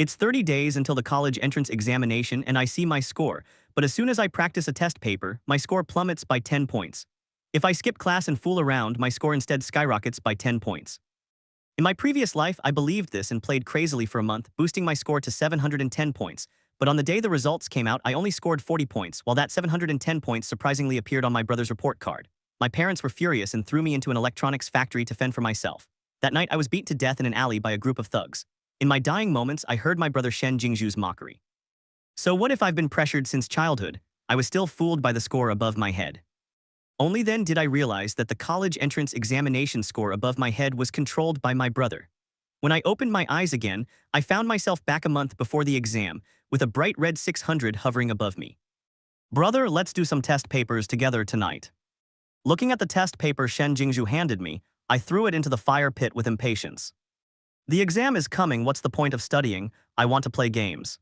It's 30 days until the college entrance examination and I see my score, but as soon as I practice a test paper, my score plummets by 10 points. If I skip class and fool around, my score instead skyrockets by 10 points. In my previous life, I believed this and played crazily for a month, boosting my score to 710 points. But on the day the results came out, I only scored 40 points, while that 710 points surprisingly appeared on my brother's report card. My parents were furious and threw me into an electronics factory to fend for myself. That night, I was beat to death in an alley by a group of thugs. In my dying moments, I heard my brother Shen Jingzhu's mockery. So what if I've been pressured since childhood? I was still fooled by the score above my head. Only then did I realize that the college entrance examination score above my head was controlled by my brother. When I opened my eyes again, I found myself back a month before the exam, with a bright red 600 hovering above me. Brother, let's do some test papers together tonight. Looking at the test paper Shen Jingzhu handed me, I threw it into the fire pit with impatience. The exam is coming, what's the point of studying? I want to play games.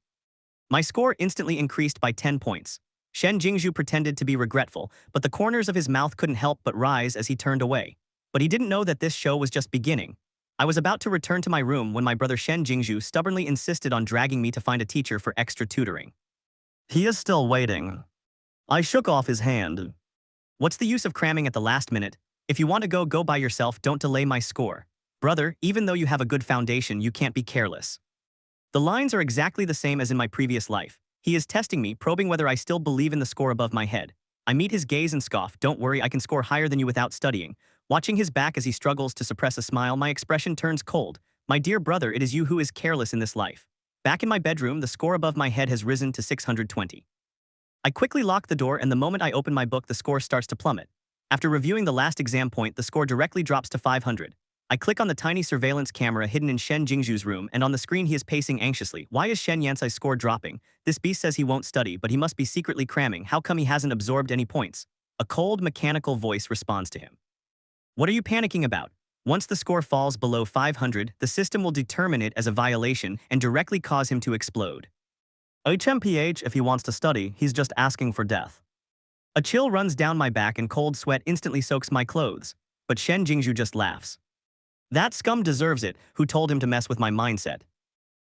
My score instantly increased by 10 points. Shen Jingzhu pretended to be regretful, but the corners of his mouth couldn't help but rise as he turned away. But he didn't know that this show was just beginning. I was about to return to my room when my brother Shen Jingzhu stubbornly insisted on dragging me to find a teacher for extra tutoring. He is still waiting. I shook off his hand. What's the use of cramming at the last minute? If you want to go by yourself, don't delay my score. Brother, even though you have a good foundation, you can't be careless. The lines are exactly the same as in my previous life. He is testing me, probing whether I still believe in the score above my head. I meet his gaze and scoff, don't worry, I can score higher than you without studying. Watching his back as he struggles to suppress a smile, my expression turns cold. My dear brother, it is you who is careless in this life. Back in my bedroom, the score above my head has risen to 620. I quickly lock the door, and the moment I open my book, the score starts to plummet. After reviewing the last exam point, the score directly drops to 500. I click on the tiny surveillance camera hidden in Shen Jingzhu's room, and on the screen he is pacing anxiously. Why is Shen Yansai's score dropping? This beast says he won't study, but he must be secretly cramming. How come he hasn't absorbed any points? A cold, mechanical voice responds to him. What are you panicking about? Once the score falls below 500, the system will determine it as a violation and directly cause him to explode. HMPH, if he wants to study, he's just asking for death. A chill runs down my back and cold sweat instantly soaks my clothes. But Shen Jingzhu just laughs. That scum deserves it, who told him to mess with my mindset.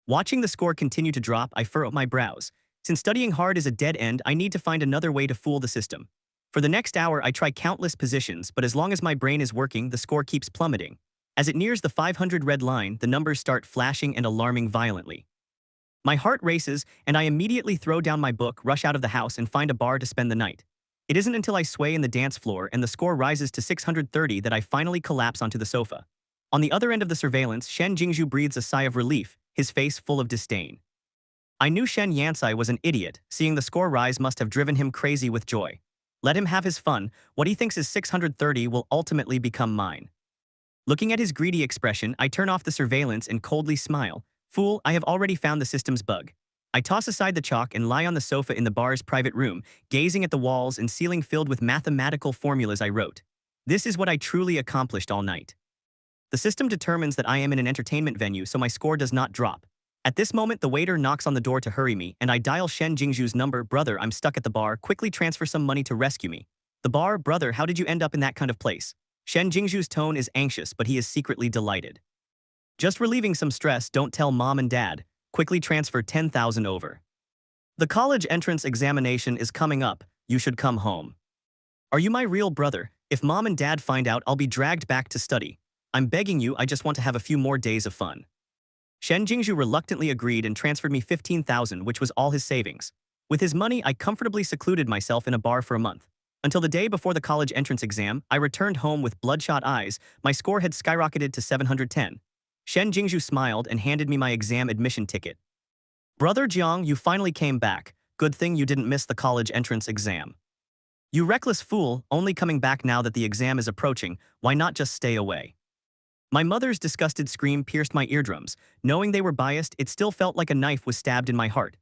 Watching the score continue to drop, I furrow my brows. Since studying hard is a dead end, I need to find another way to fool the system. For the next hour, I try countless positions, but as long as my brain is working, the score keeps plummeting. As it nears the 500 red line, the numbers start flashing and alarming violently. My heart races, and I immediately throw down my book, rush out of the house, and find a bar to spend the night. It isn't until I sway in the dance floor and the score rises to 630 that I finally collapse onto the sofa. On the other end of the surveillance, Shen Jingzhu breathes a sigh of relief, his face full of disdain. I knew Shen Yansai was an idiot. Seeing the score rise must have driven him crazy with joy. Let him have his fun. What he thinks is 630 will ultimately become mine. Looking at his greedy expression, I turn off the surveillance and coldly smile. Fool, I have already found the system's bug. I toss aside the chalk and lie on the sofa in the bar's private room, gazing at the walls and ceiling filled with mathematical formulas I wrote. This is what I truly accomplished all night. The system determines that I am in an entertainment venue, so my score does not drop. At this moment, the waiter knocks on the door to hurry me, and I dial Shen Jingzhu's number. Brother, I'm stuck at the bar. Quickly transfer some money to rescue me. The bar? Brother, how did you end up in that kind of place? Shen Jingzhu's tone is anxious, but he is secretly delighted. Just relieving some stress, don't tell mom and dad. Quickly transfer 10,000 over. The college entrance examination is coming up. You should come home. Are you my real brother? If mom and dad find out, I'll be dragged back to study. I'm begging you, I just want to have a few more days of fun. Shen Jingzhu reluctantly agreed and transferred me 15,000, which was all his savings. With his money, I comfortably secluded myself in a bar for a month. Until the day before the college entrance exam, I returned home with bloodshot eyes. My score had skyrocketed to 710. Shen Jingzhu smiled and handed me my exam admission ticket. Brother Jiang, you finally came back. Good thing you didn't miss the college entrance exam. You reckless fool, only coming back now that the exam is approaching. Why not just stay away? My mother's disgusted scream pierced my eardrums. Knowing they were biased, it still felt like a knife was stabbed in my heart.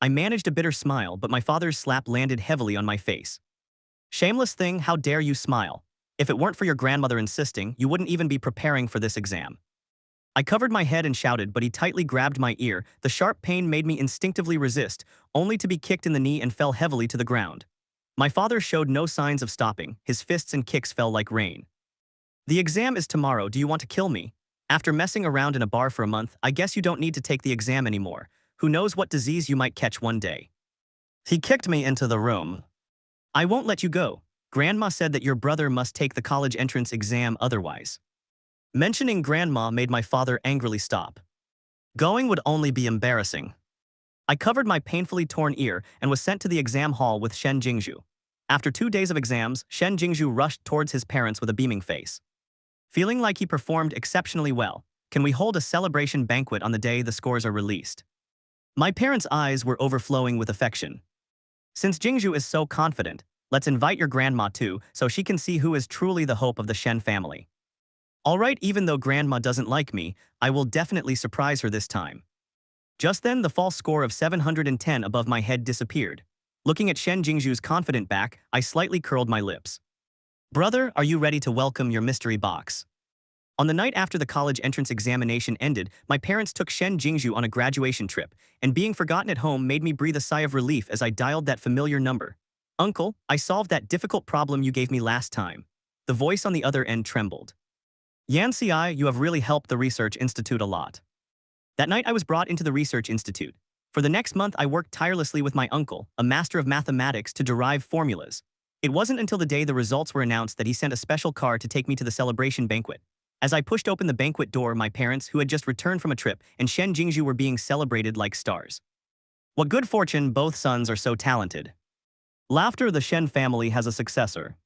I managed a bitter smile, but my father's slap landed heavily on my face. Shameless thing, how dare you smile? If it weren't for your grandmother insisting, you wouldn't even be preparing for this exam. I covered my head and shouted, but he tightly grabbed my ear. The sharp pain made me instinctively resist, only to be kicked in the knee and fell heavily to the ground. My father showed no signs of stopping. His fists and kicks fell like rain. The exam is tomorrow. Do you want to kill me? After messing around in a bar for a month, I guess you don't need to take the exam anymore. Who knows what disease you might catch one day. He kicked me into the room. I won't let you go. Grandma said that your brother must take the college entrance exam otherwise. Mentioning grandma made my father angrily stop. Going would only be embarrassing. I covered my painfully torn ear and was sent to the exam hall with Shen Jingzhu. After 2 days of exams, Shen Jingzhu rushed towards his parents with a beaming face. Feeling like he performed exceptionally well, can we hold a celebration banquet on the day the scores are released? My parents' eyes were overflowing with affection. Since Jingzhu is so confident, let's invite your grandma too, so she can see who is truly the hope of the Shen family. Alright, even though grandma doesn't like me, I will definitely surprise her this time. Just then, the false score of 710 above my head disappeared. Looking at Shen Jingzhu's confident back, I slightly curled my lips. Brother, are you ready to welcome your mystery box? On the night after the college entrance examination ended, my parents took Shen Jingzhu on a graduation trip, and being forgotten at home made me breathe a sigh of relief as I dialed that familiar number. Uncle, I solved that difficult problem you gave me last time. The voice on the other end trembled. Yanci, you have really helped the Research Institute a lot. That night I was brought into the Research Institute. For the next month I worked tirelessly with my uncle, a master of mathematics, to derive formulas. It wasn't until the day the results were announced that he sent a special car to take me to the celebration banquet. As I pushed open the banquet door, my parents, who had just returned from a trip, and Shen Jingzhu were being celebrated like stars. What good fortune, both sons are so talented. Laughter, the Shen family has a successor.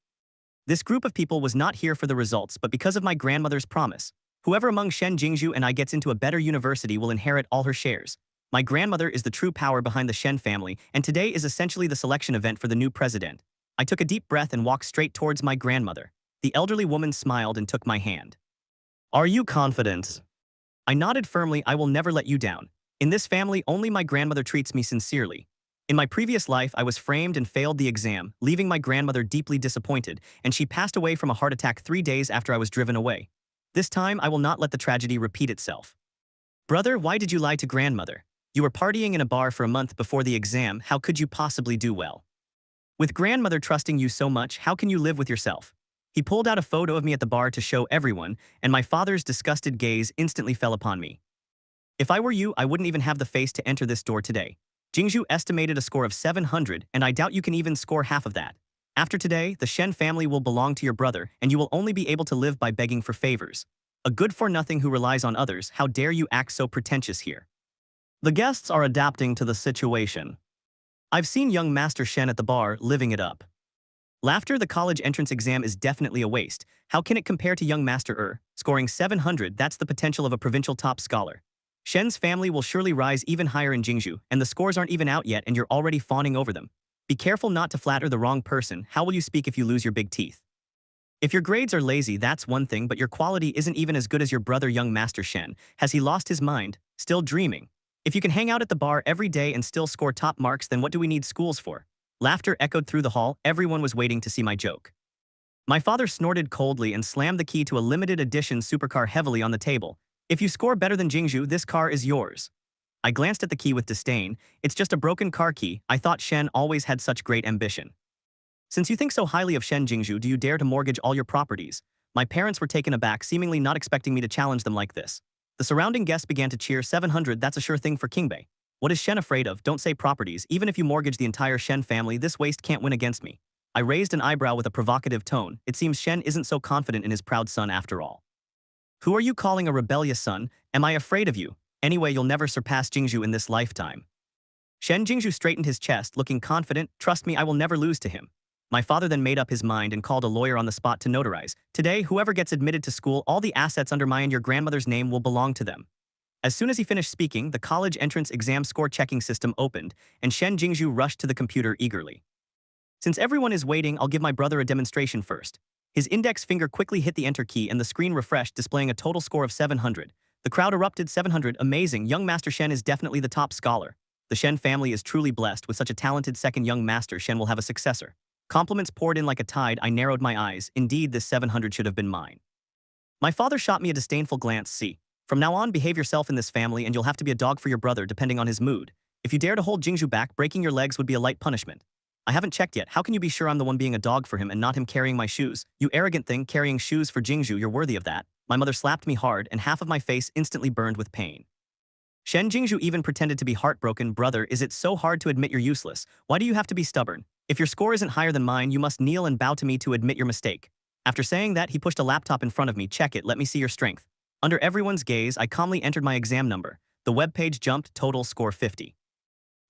This group of people was not here for the results but because of my grandmother's promise. Whoever among Shen Jingzhu and I gets into a better university will inherit all her shares. My grandmother is the true power behind the Shen family, and today is essentially the selection event for the new president. I took a deep breath and walked straight towards my grandmother. The elderly woman smiled and took my hand. Are you confident? I nodded firmly. I will never let you down. In this family, only my grandmother treats me sincerely. In my previous life, I was framed and failed the exam, leaving my grandmother deeply disappointed, and she passed away from a heart attack 3 days after I was driven away. This time, I will not let the tragedy repeat itself. Brother, why did you lie to grandmother? You were partying in a bar for a month before the exam. How could you possibly do well? With grandmother trusting you so much, how can you live with yourself? He pulled out a photo of me at the bar to show everyone, and my father's disgusted gaze instantly fell upon me. If I were you, I wouldn't even have the face to enter this door today. Jingzhu estimated a score of 700, and I doubt you can even score half of that. After today, the Shen family will belong to your brother, and you will only be able to live by begging for favors. A good-for-nothing who relies on others. How dare you act so pretentious here? The guests are adapting to the situation. I've seen young Master Shen at the bar, living it up. Laughter, the college entrance exam is definitely a waste. How can it compare to young Master scoring 700? That's the potential of a provincial top scholar. Shen's family will surely rise even higher in Jingzhu, and the scores aren't even out yet and you're already fawning over them. Be careful not to flatter the wrong person. How will you speak if you lose your big teeth? If your grades are lazy, that's one thing, but your quality isn't even as good as your brother young Master Shen. Has he lost his mind? Still dreaming? If you can hang out at the bar every day and still score top marks, then what do we need schools for? Laughter echoed through the hall. Everyone was waiting to see my joke. My father snorted coldly and slammed the key to a limited edition supercar heavily on the table. If you score better than Jingzhu, this car is yours. I glanced at the key with disdain. It's just a broken car key. I thought Shen always had such great ambition. Since you think so highly of Shen Jingzhu, do you dare to mortgage all your properties? My parents were taken aback, seemingly not expecting me to challenge them like this. The surrounding guests began to cheer. 700, that's a sure thing for Kingbei. What is Shen afraid of? Don't say properties. Even if you mortgage the entire Shen family, this waste can't win against me. I raised an eyebrow with a provocative tone. It seems Shen isn't so confident in his proud son after all. Who are you calling a rebellious son? Am I afraid of you? Anyway, you'll never surpass Jingzhu in this lifetime. Shen Jingzhu straightened his chest, looking confident. Trust me, I will never lose to him. My father then made up his mind and called a lawyer on the spot to notarize. Today, whoever gets admitted to school, all the assets under my and your grandmother's name will belong to them. As soon as he finished speaking, the college entrance exam score checking system opened, and Shen Jingzhu rushed to the computer eagerly. Since everyone is waiting, I'll give my brother a demonstration first. His index finger quickly hit the enter key and the screen refreshed, displaying a total score of 700. The crowd erupted. 700, amazing, young Master Shen is definitely the top scholar. The Shen family is truly blessed. With such a talented second young Master, Shen will have a successor. Compliments poured in like a tide. I narrowed my eyes. Indeed, this 700 should have been mine. My father shot me a disdainful glance. See, from now on, behave yourself in this family and you'll have to be a dog for your brother depending on his mood. If you dare to hold Jingzhu back, breaking your legs would be a light punishment. I haven't checked yet. How can you be sure I'm the one being a dog for him and not him carrying my shoes? You arrogant thing, carrying shoes for Jingzhu, you're worthy of that. My mother slapped me hard and half of my face instantly burned with pain. Shen Jingzhu even pretended to be heartbroken. Brother, is it so hard to admit you're useless? Why do you have to be stubborn? If your score isn't higher than mine, you must kneel and bow to me to admit your mistake. After saying that, he pushed a laptop in front of me. Check it, let me see your strength. Under everyone's gaze, I calmly entered my exam number. The webpage jumped, total score 50.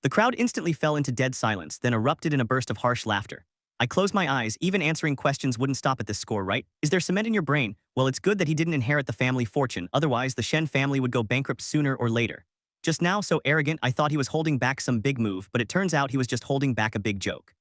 The crowd instantly fell into dead silence, then erupted in a burst of harsh laughter. I closed my eyes, even answering questions wouldn't stop at this score, right? Is there cement in your brain? Well, it's good that he didn't inherit the family fortune, otherwise the Shen family would go bankrupt sooner or later. Just now, so arrogant, I thought he was holding back some big move, but it turns out he was just holding back a big joke.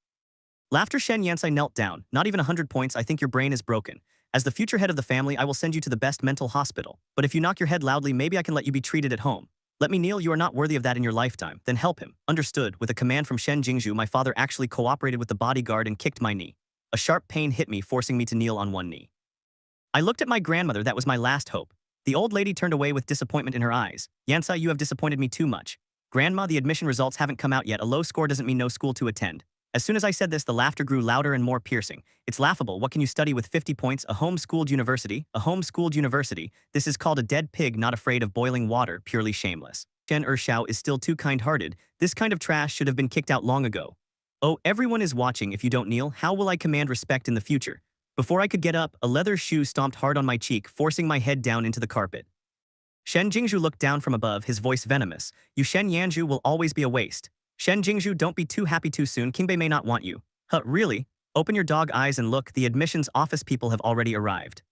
Laughter. Shen Yansai knelt down. Not even 100 points, I think your brain is broken. As the future head of the family, I will send you to the best mental hospital. But if you knock your head loudly, maybe I can let you be treated at home. Let me kneel, you are not worthy of that in your lifetime. Then help him. Understood. With a command from Shen Jingzhu, my father actually cooperated with the bodyguard and kicked my knee. A sharp pain hit me, forcing me to kneel on one knee. I looked at my grandmother. That was my last hope. The old lady turned away with disappointment in her eyes. Yansai, you have disappointed me too much. Grandma, the admission results haven't come out yet. A low score doesn't mean no school to attend. As soon as I said this, the laughter grew louder and more piercing. It's laughable. What can you study with 50 points? A homeschooled university? A homeschooled university? This is called a dead pig not afraid of boiling water, purely shameless. Shen Ershao is still too kind-hearted. This kind of trash should have been kicked out long ago. Oh, everyone is watching. If you don't kneel, how will I command respect in the future? Before I could get up, a leather shoe stomped hard on my cheek, forcing my head down into the carpet. Shen Jingzhu looked down from above, his voice venomous. You Shen Yanzhu will always be a waste. Shen Jingzhu, don't be too happy too soon. Kingbei may not want you. Huh, really? Open your dog eyes and look, the admissions office people have already arrived.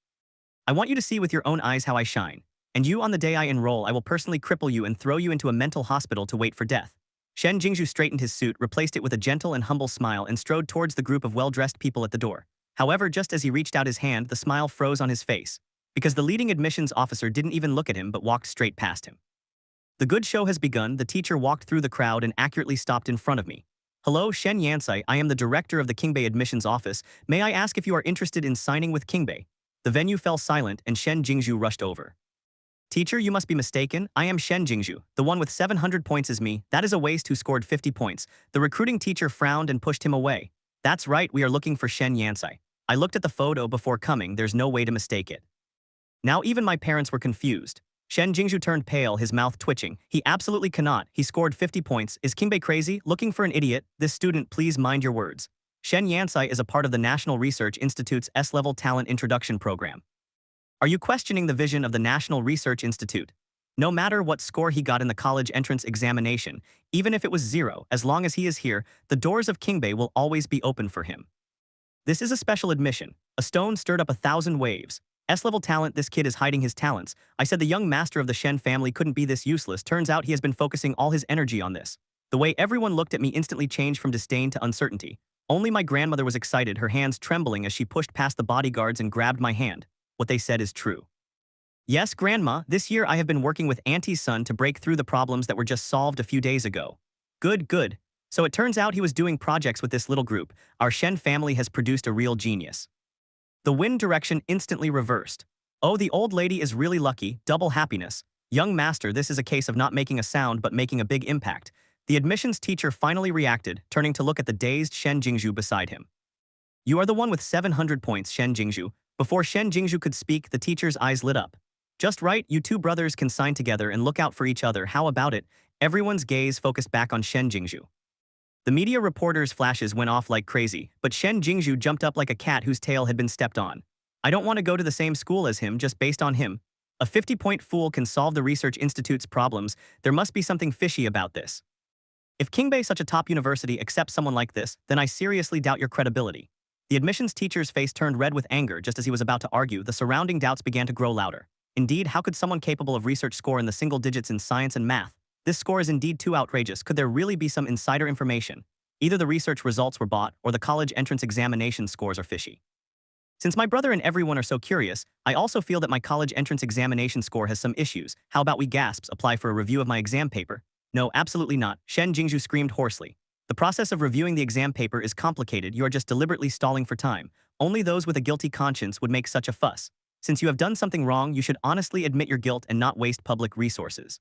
I want you to see with your own eyes how I shine. And you, on the day I enroll, I will personally cripple you and throw you into a mental hospital to wait for death. Shen Jingzhu straightened his suit, replaced it with a gentle and humble smile, and strode towards the group of well-dressed people at the door. However, just as he reached out his hand, the smile froze on his face, because the leading admissions officer didn't even look at him but walked straight past him. The good show has begun. The teacher walked through the crowd and accurately stopped in front of me. Hello, Shen Yansai, I am the director of the Kingbei admissions office. May I ask if you are interested in signing with Kingbei? The venue fell silent and Shen Jingzhu rushed over. Teacher, you must be mistaken. I am Shen Jingzhu. The one with 700 points is me. That is a waste who scored 50 points. The recruiting teacher frowned and pushed him away. That's right, we are looking for Shen Yansai. I looked at the photo before coming. There's no way to mistake it. Now even my parents were confused. Shen Jingzhu turned pale, his mouth twitching. He absolutely cannot. He scored 50 points. Is Kingbei crazy? Looking for an idiot? This student, please mind your words. Shen Yansai is a part of the National Research Institute's S-Level Talent Introduction Program. Are you questioning the vision of the National Research Institute? No matter what score he got in the college entrance examination, even if it was 0, as long as he is here, the doors of Kingbei will always be open for him. This is a special admission. A stone stirred up 1,000 waves. S-level talent, this kid is hiding his talents. I said the young master of the Shen family couldn't be this useless. Turns out he has been focusing all his energy on this. The way everyone looked at me instantly changed from disdain to uncertainty. Only my grandmother was excited, her hands trembling as she pushed past the bodyguards and grabbed my hand. What they said is true. Yes, Grandma, this year I have been working with Auntie's son to break through the problems that were just solved a few days ago. Good, good. So it turns out he was doing projects with this little group. Our Shen family has produced a real genius. The wind direction instantly reversed. Oh, the old lady is really lucky, double happiness. Young master, this is a case of not making a sound but making a big impact. The admissions teacher finally reacted, turning to look at the dazed Shen Jingzhu beside him. You are the one with 700 points, Shen Jingzhu. Before Shen Jingzhu could speak, the teacher's eyes lit up. Just right, you two brothers can sign together and look out for each other. How about it? Everyone's gaze focused back on Shen Jingzhu. The media reporters' flashes went off like crazy, but Shen Jingzhu jumped up like a cat whose tail had been stepped on. I don't want to go to the same school as him just based on him. A 50-point fool can solve the research institute's problems. There must be something fishy about this. If Kingbei, such a top university, accepts someone like this, then I seriously doubt your credibility. The admissions teacher's face turned red with anger just as he was about to argue. The surrounding doubts began to grow louder. Indeed, how could someone capable of research score in the single digits in science and math? This score is indeed too outrageous. Could there really be some insider information? Either the research results were bought or the college entrance examination scores are fishy. Since my brother and everyone are so curious, I also feel that my college entrance examination score has some issues. How about we gasps apply for a review of my exam paper? No, absolutely not, Shen Jingzhu screamed hoarsely. The process of reviewing the exam paper is complicated. You are just deliberately stalling for time. Only those with a guilty conscience would make such a fuss. Since you have done something wrong, you should honestly admit your guilt and not waste public resources.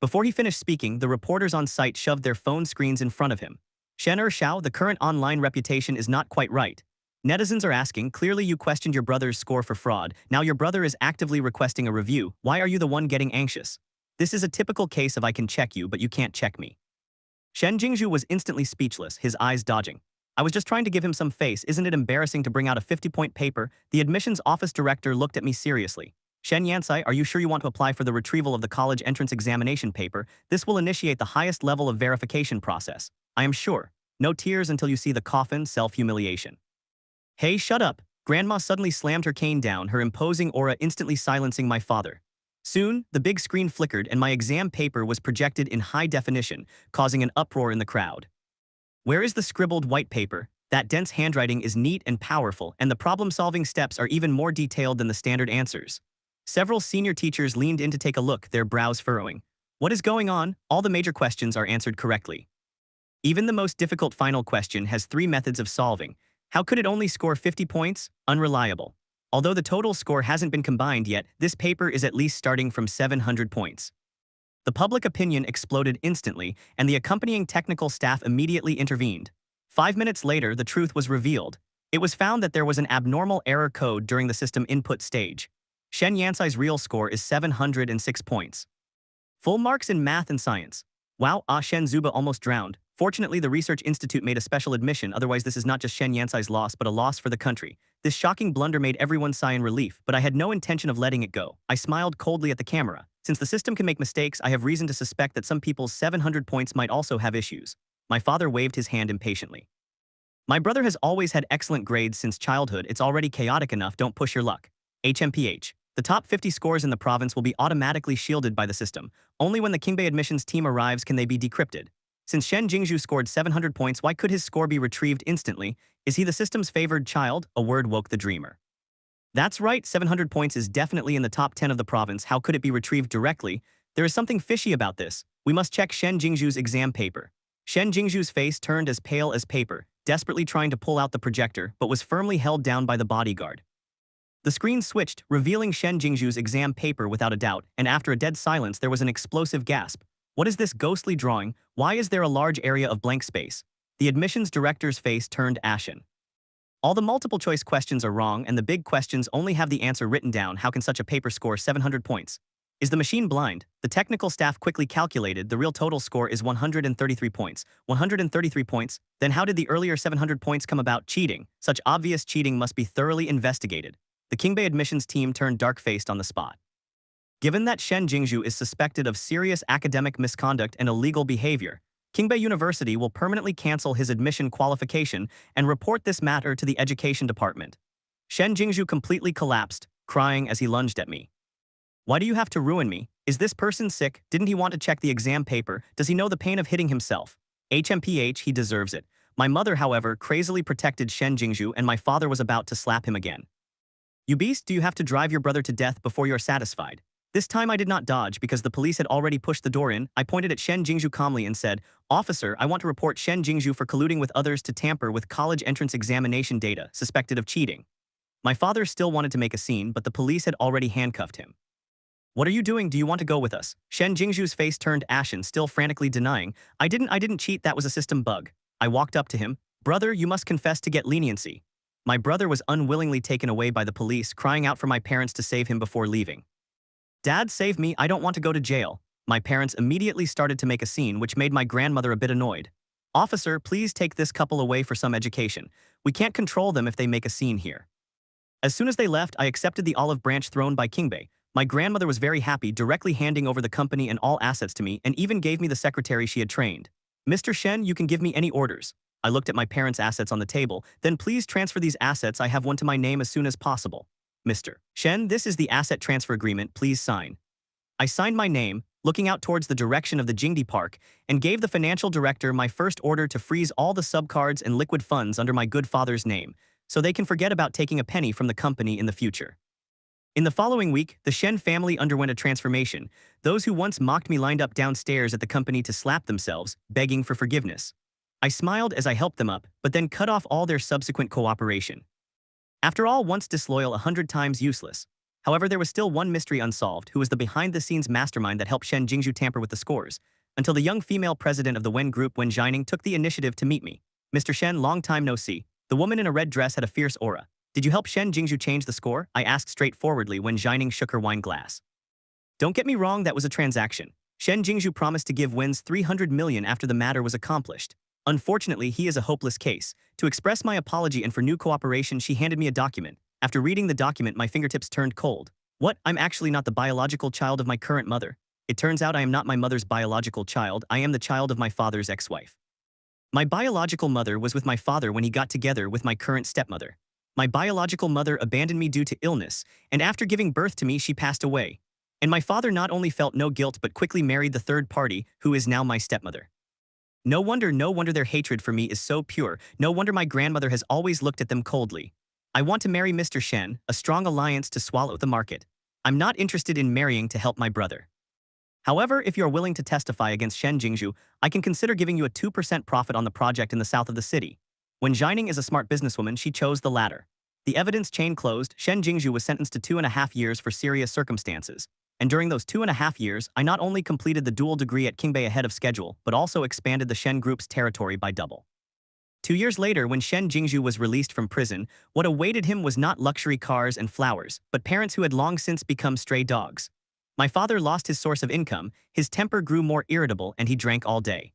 Before he finished speaking, the reporters on site shoved their phone screens in front of him. Shen Ershao, the current online reputation is not quite right. Netizens are asking, clearly you questioned your brother's score for fraud, now your brother is actively requesting a review, why are you the one getting anxious? This is a typical case of I can check you but you can't check me. Shen Jingzhu was instantly speechless, his eyes dodging. I was just trying to give him some face, isn't it embarrassing to bring out a 50-point paper? The admissions office director looked at me seriously. Shen Yansai, are you sure you want to apply for the retrieval of the college entrance examination paper? This will initiate the highest level of verification process. I am sure. No tears until you see the coffin, self-humiliation. Hey, shut up. Grandma suddenly slammed her cane down, her imposing aura instantly silencing my father. Soon, the big screen flickered and my exam paper was projected in high definition, causing an uproar in the crowd. Where is the scribbled white paper? That dense handwriting is neat and powerful, and the problem-solving steps are even more detailed than the standard answers. Several senior teachers leaned in to take a look, their brows furrowing. What is going on? All the major questions are answered correctly. Even the most difficult final question has 3 methods of solving. How could it only score 50 points? Unreliable. Although the total score hasn't been combined yet, this paper is at least starting from 700 points. The public opinion exploded instantly, and the accompanying technical staff immediately intervened. 5 minutes later, the truth was revealed. It was found that there was an abnormal error code during the system input stage. Shen Yansai's real score is 706 points. Full marks in math and science. Wow, Shen Zuba almost drowned. Fortunately, the Research Institute made a special admission, otherwise this is not just Shen Yansai's loss but a loss for the country. This shocking blunder made everyone sigh in relief, but I had no intention of letting it go. I smiled coldly at the camera. Since the system can make mistakes, I have reason to suspect that some people's 700 points might also have issues. My father waved his hand impatiently. My brother has always had excellent grades since childhood, it's already chaotic enough, don't push your luck. HMPH. The top 50 scores in the province will be automatically shielded by the system. Only when the Qingbei admissions team arrives can they be decrypted. Since Shen Jingzhu scored 700 points, why could his score be retrieved instantly? Is he the system's favored child? A word woke the dreamer. That's right, 700 points is definitely in the top 10 of the province. How could it be retrieved directly? There is something fishy about this. We must check Shen Jingzhu's exam paper. Shen Jingzhu's face turned as pale as paper, desperately trying to pull out the projector, but was firmly held down by the bodyguard. The screen switched, revealing Shen Jingzhu's exam paper without a doubt, and after a dead silence there was an explosive gasp. What is this ghostly drawing? Why is there a large area of blank space? The admissions director's face turned ashen. All the multiple-choice questions are wrong, and the big questions only have the answer written down. How can such a paper score 700 points? Is the machine blind? The technical staff quickly calculated the real total score is 133 points. 133 points? Then how did the earlier 700 points come about? Cheating. Such obvious cheating must be thoroughly investigated. The Qingbei admissions team turned dark-faced on the spot. Given that Shen Jingzhu is suspected of serious academic misconduct and illegal behavior, Qingbei University will permanently cancel his admission qualification and report this matter to the education department. Shen Jingzhu completely collapsed, crying as he lunged at me. Why do you have to ruin me? Is this person sick? Didn't he want to check the exam paper? Does he know the pain of hitting himself? HMPH, he deserves it. My mother, however, crazily protected Shen Jingzhu, and my father was about to slap him again. You beast, do you have to drive your brother to death before you're satisfied? This time I did not dodge because the police had already pushed the door in. I pointed at Shen Jingzhu calmly and said, "Officer, I want to report Shen Jingzhu for colluding with others to tamper with college entrance examination data, suspected of cheating." My father still wanted to make a scene, but the police had already handcuffed him. What are you doing? Do you want to go with us? Shen Jingzhu's face turned ashen, still frantically denying. I didn't cheat, that was a system bug. I walked up to him. Brother, you must confess to get leniency. My brother was unwillingly taken away by the police, crying out for my parents to save him before leaving. Dad, save me, I don't want to go to jail. My parents immediately started to make a scene, which made my grandmother a bit annoyed. Officer, please take this couple away for some education. We can't control them if they make a scene here. As soon as they left, I accepted the olive branch thrown by Qingbei. My grandmother was very happy, directly handing over the company and all assets to me, and even gave me the secretary she had trained. Mr. Shen, you can give me any orders. I looked at my parents' assets on the table. Then please transfer these assets, I have one to my name as soon as possible. Mr. Shen, this is the asset transfer agreement, please sign. I signed my name, looking out towards the direction of the Jingdi Park, and gave the financial director my first order to freeze all the subcards and liquid funds under my good father's name, so they can forget about taking a penny from the company in the future. In the following week, the Shen family underwent a transformation. Those who once mocked me lined up downstairs at the company to slap themselves, begging for forgiveness. I smiled as I helped them up, but then cut off all their subsequent cooperation. After all, once disloyal, 100 times useless. However, there was still one mystery unsolved: who was the behind-the-scenes mastermind that helped Shen Jingzhu tamper with the scores, until the young female president of the Wen group, Wen Jining, took the initiative to meet me. Mr. Shen, long time no see. The woman in a red dress had a fierce aura. Did you help Shen Jingzhu change the score? I asked straightforwardly when Jining shook her wine glass. Don't get me wrong, that was a transaction. Shen Jingzhu promised to give Wen's 300 million after the matter was accomplished. Unfortunately, he is a hopeless case. To express my apology and for new cooperation, she handed me a document. After reading the document, my fingertips turned cold. What? I'm actually not the biological child of my current mother. It turns out I am not my mother's biological child, I am the child of my father's ex-wife. My biological mother was with my father when he got together with my current stepmother. My biological mother abandoned me due to illness, and after giving birth to me, she passed away. And my father not only felt no guilt but quickly married the third party, who is now my stepmother. No wonder their hatred for me is so pure. No wonder my grandmother has always looked at them coldly. I want to marry Mr. Shen, a strong alliance to swallow the market. I'm not interested in marrying to help my brother. However, if you are willing to testify against Shen Jingzhu, I can consider giving you a 2% profit on the project in the south of the city. When Jining is a smart businesswoman, she chose the latter. The evidence chain closed, Shen Jingzhu was sentenced to 2.5 years for serious circumstances. And during those 2.5 years, I not only completed the dual degree at Qingbei ahead of schedule, but also expanded the Shen Group's territory by double. 2 years later, when Shen Jingzhu was released from prison, what awaited him was not luxury cars and flowers, but parents who had long since become stray dogs. My father lost his source of income, his temper grew more irritable, and he drank all day.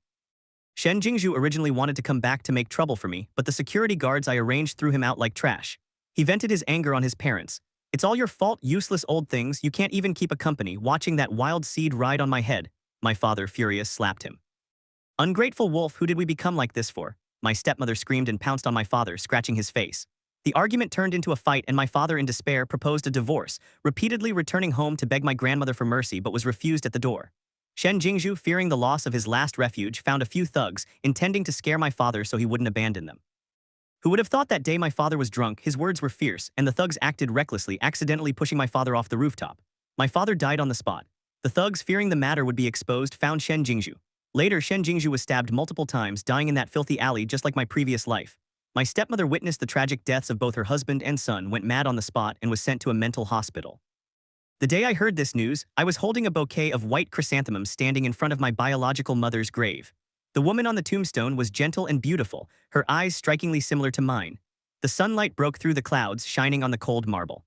Shen Jingzhu originally wanted to come back to make trouble for me, but the security guards I arranged threw him out like trash. He vented his anger on his parents. It's all your fault, useless old things, you can't even keep a company, watching that wild seed ride on my head. My father, furious, slapped him. Ungrateful wolf, who did we become like this for? My stepmother screamed and pounced on my father, scratching his face. The argument turned into a fight and my father in despair proposed a divorce, repeatedly returning home to beg my grandmother for mercy but was refused at the door. Shen Jingzhu, fearing the loss of his last refuge, found a few thugs, intending to scare my father so he wouldn't abandon them. Who would have thought that day my father was drunk, his words were fierce, and the thugs acted recklessly, accidentally pushing my father off the rooftop. My father died on the spot. The thugs, fearing the matter would be exposed, found Shen Jingzhu. Later, Shen Jingzhu was stabbed multiple times, dying in that filthy alley just like my previous life. My stepmother witnessed the tragic deaths of both her husband and son, went mad on the spot, and was sent to a mental hospital. The day I heard this news, I was holding a bouquet of white chrysanthemums standing in front of my biological mother's grave. The woman on the tombstone was gentle and beautiful, her eyes strikingly similar to mine. The sunlight broke through the clouds, shining on the cold marble.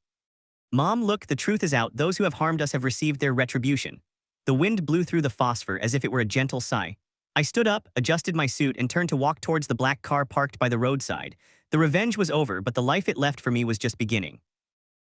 Mom, look, the truth is out, those who have harmed us have received their retribution. The wind blew through the phosphor as if it were a gentle sigh. I stood up, adjusted my suit, and turned to walk towards the black car parked by the roadside. The revenge was over, but the life it left for me was just beginning.